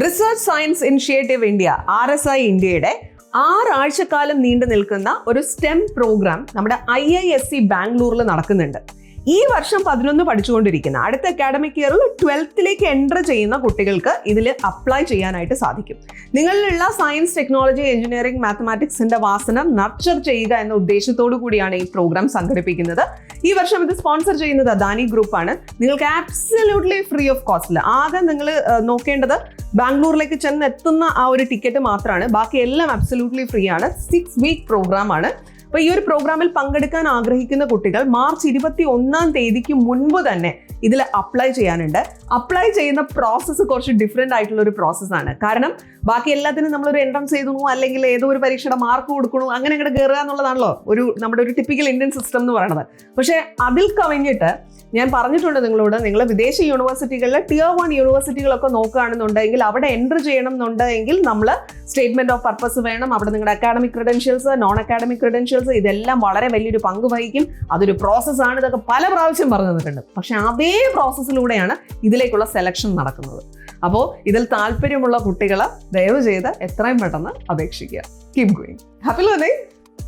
Research science initiative India RSI ഇന്ത്യയുടെ 6 ആഴ്ചക്കാലം നീണ്ടു നിൽക്കുന്ന ഒരു STEM പ്രോഗ്രാം നമ്മുടെ IISc ബാംഗ്ലൂരിൽ നടക്കുന്നുണ്ട്. ഈ വർഷം 11 പഠിച്ചുകൊണ്ടിരിക്കുന്ന അടുത്ത അക്കാഡമിക് ഇയറിൽ 12th എൻ്റർ ചെയ്യുന്ന കുട്ടികൾക്ക് ഇതിൽ അപ്ലൈ ചെയ്യാനായിട്ട് സാധിക്കും. നിങ്ങളിലുള്ള സയൻസ്, ടെക്നോളജി, എഞ്ചിനീയറിംഗ്, മാത്തമാറ്റിക്സിന്റെ വാസന നർച്ചർ ചെയ്യുക എന്ന ഉദ്ദേശത്തോടു കൂടിയാണ് ഈ പ്രോഗ്രാം സംഘടിപ്പിക്കുന്നത്. ഈ വർഷം ഇത് സ്പോൺസർ ചെയ്യുന്നത് അദാനി ഗ്രൂപ്പാണ്. നിങ്ങൾക്ക് ആബ്സല്യൂട്ട്ലി ഫ്രീ ഓഫ് കോസ്റ്റിൽ ആകെ നിങ്ങൾ നോക്കേണ്ടത് ബാംഗ്ലൂരിലേക്ക് ചെന്നെത്തുന്ന ആ ഒരു ടിക്കറ്റ് മാത്രമാണ്. ബാക്കി എല്ലാം അബ്സല്യൂട്ട്ലി ഫ്രീ ആണ്. 6 വീക്ക് പ്രോഗ്രാം ആണ്. അപ്പോൾ ഈ ഒരു പ്രോഗ്രാമിൽ പങ്കെടുക്കാൻ ആഗ്രഹിക്കുന്ന കുട്ടികൾ മാർച്ച് 21 മുൻപ് തന്നെ ഇതിൽ അപ്ലൈ ചെയ്യാനുണ്ട്. അപ്ലൈ ചെയ്യുന്ന പ്രോസസ്സ് കുറച്ച് ഡിഫറെൻ്റ് ആയിട്ടുള്ള ഒരു പ്രോസസ്സാണ്. കാരണം ബാക്കി എല്ലാത്തിനും നമ്മളൊരു എൻട്രൻസ് എഴുതണു, അല്ലെങ്കിൽ ഏതോ ഒരു പരീക്ഷയുടെ മാർക്ക് കൊടുക്കണു, അങ്ങനെ ഇങ്ങോട്ട് കയറുക എന്നുള്ളതാണല്ലോ നമ്മുടെ ഒരു ടിപ്പിക്കൽ ഇന്ത്യൻ സിസ്റ്റം എന്ന് പറയുന്നത്. പക്ഷേ അതിൽ കവിഞ്ഞിട്ട് ഞാൻ പറഞ്ഞിട്ടുണ്ട് നിങ്ങളോട്, നിങ്ങൾ വിദേശ യൂണിവേഴ്സിറ്റികളിൽ Tier 1 യൂണിവേഴ്സിറ്റികളൊക്കെ നോക്കുകയാണെന്നുണ്ടെങ്കിൽ അവിടെ എൻ്റർ ചെയ്യണം എന്നുണ്ടെങ്കിൽ നമ്മൾ സ്റ്റേറ്റ്മെന്റ് ഓഫ് പർപ്പസ് വേണം. അവിടെ നിങ്ങളുടെ academic credentials, non academic credentials ഇതെല്ലാം വളരെ വലിയൊരു പങ്ക് വഹിക്കും. അതൊരു പ്രോസസ്സാണ്. ഇതൊക്കെ പല പ്രാവശ്യം പറഞ്ഞു തന്നിട്ടുണ്ട്. പക്ഷെ അതേ പ്രോസസ്സിലൂടെയാണ് ഇതിലേക്കുള്ള സെലക്ഷൻ നടക്കുന്നത്. അപ്പോൾ ഇതിൽ താല്പര്യമുള്ള കുട്ടികൾ ദയവ് ചെയ്ത് എത്രയും പെട്ടെന്ന് അപേക്ഷിക്കുക. Keep going. Happy learning.